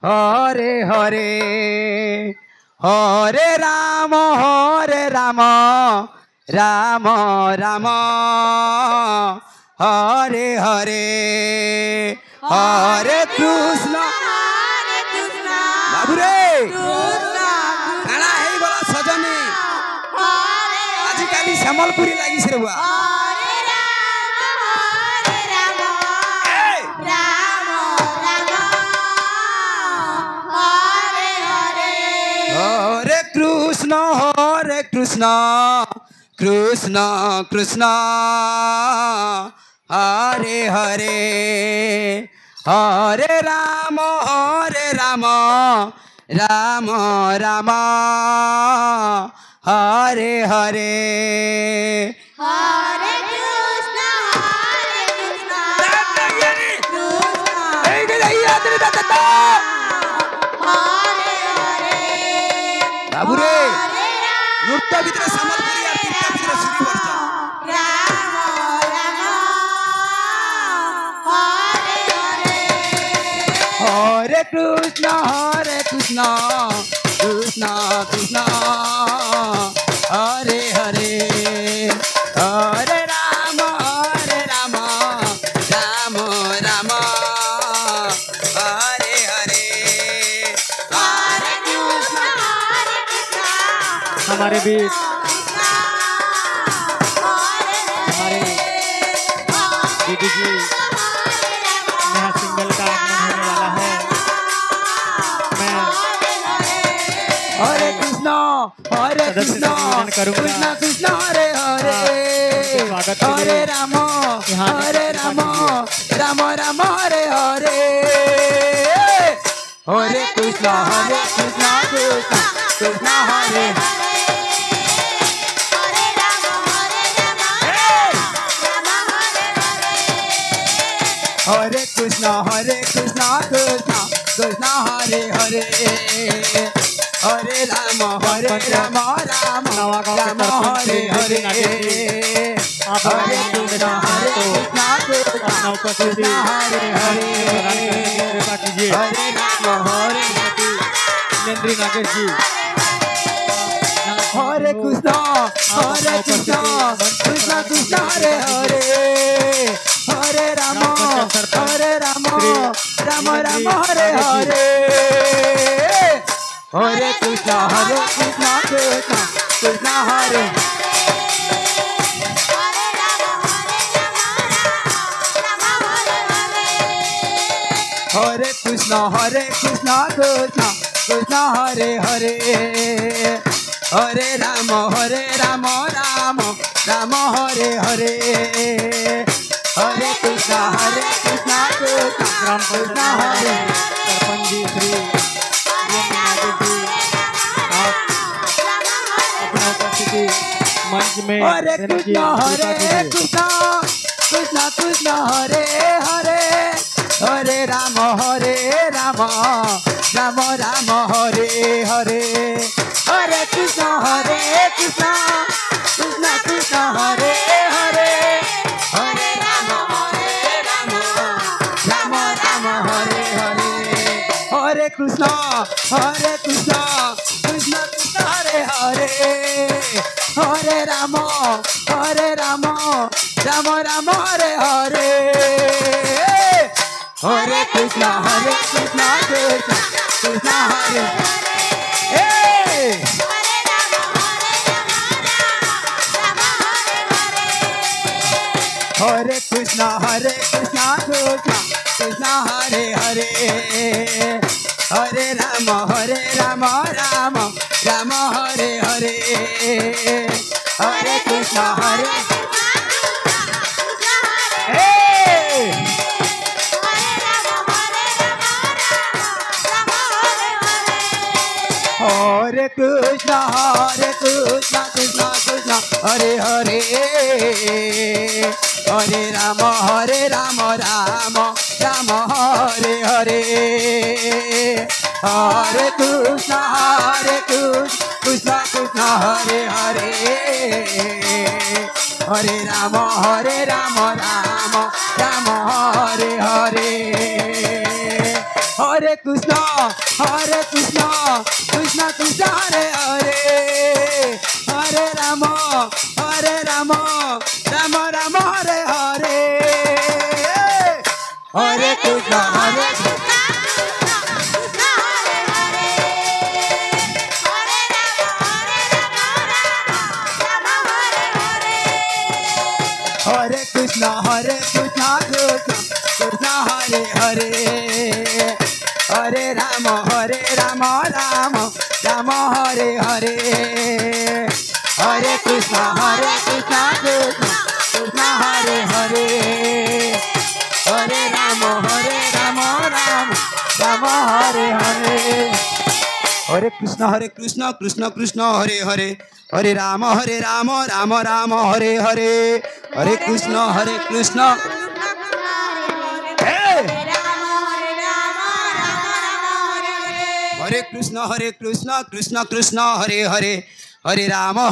हरे हरे हरे राम राम राम हरे हरे हरे कृष्ण बाबुरे काना हेई गला सजनी आजिकाली श्यामलपुरी लागी से बुआ हरे कृष्ण कृष्ण कृष्ण हरे हरे हरे राम राम राम हरे हरे हरे कृष्ण बाबुरे नृत्य भितर सम्बलपुरी और तीर्थ भितर सुरी वर्ष हरे कृष्ण कृष्ण कृष्ण हरे हरे हरे राम राम राम हरे हरे हरे कृष्ण हमारे बीच हमारे दीदी जी नया सिंगल का आगमन होने वाला है। मैं हरे कृष्ण कृष्ण कृष्ण हरे हरे हरे राम राम राम हरे हरे हरे कृष्ण कृष्ण कृष्ण हरे हरे कृष्ण कृष्ण कृष्ण हरे हरे हरे राम राम राम हरे हरे हरे कृष्ण कृष्ण कृष्ण हरे हरे कृपा कीजिए हरे राम नेन्द्री नागेश जी हरे कृष्ण कृष्ण कृष्ण हरे हरे हरे राम राम राम हरे हरे हरे कृष्ण कृष्ण कृष्ण हरे हरे कृष्ण कृष्ण कृष्ण हरे हरे हरे राम राम राम हरे हरे हरे कृष्ण कृष्ण कृष्ण हरे सरपंच जी श्री नागेश जी आप अपना उपस्थिति मंच में हरे कृष्ण कृष्ण कृष्ण हरे हरे हरे राम राम राम हरे हरे हरे कृष्ण कृष्ण कृष्ण हरे हरे हरे राम राम हरे हरे हरे कृष्ण कृष्ण कृष्ण हरे हरे हरे राम राम राम हरे हरे हरे कृष्ण कृष्ण हरे हरे कृष्ण कृष्ण हरे हरे हरे राम राम हरे हरे हरे कृष्ण हरे Krishna Krishna Hare Hare Hare Ram Ram Hare Hare Hare Krishna Krishna Hare Hare Hare Ram Ram Hare Hare Hare Krishna, Krishna Krishna Hare Hare, Hare Rama, Rama Rama Hare Hare. Hare Krishna, Hare Krishna, Krishna Hare Hare, Hare Rama, Rama Hare Hare. Hare Krishna, Krishna Hare Hare, Hare Rama, Rama Hare Hare. Hare Krishna, Krishna Krishna Hare Hare, Hare Rama, Rama Hare Hare. Hare Krishna, Hey! Hare Krishna, Krishna Krishna Hare Hare, Hare Rama,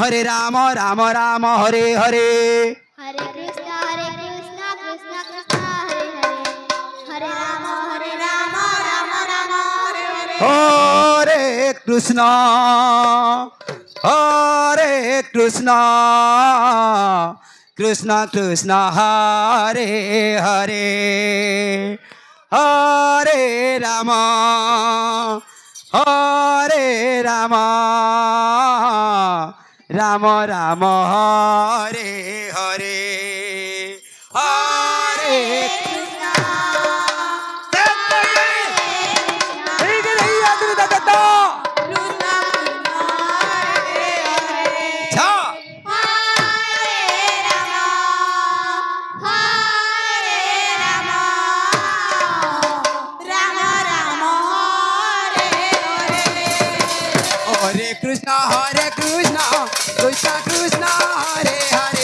Rama Hare Hare. Hare Krishna, Krishna Krishna Hare Hare, Hare Rama, Rama Hare Hare. Hare Krishna, Krishna Krishna Hare Hare, Hare Rama, Rama Hare Hare. Hare Krishna, Krishna, Krishna Hare Hare.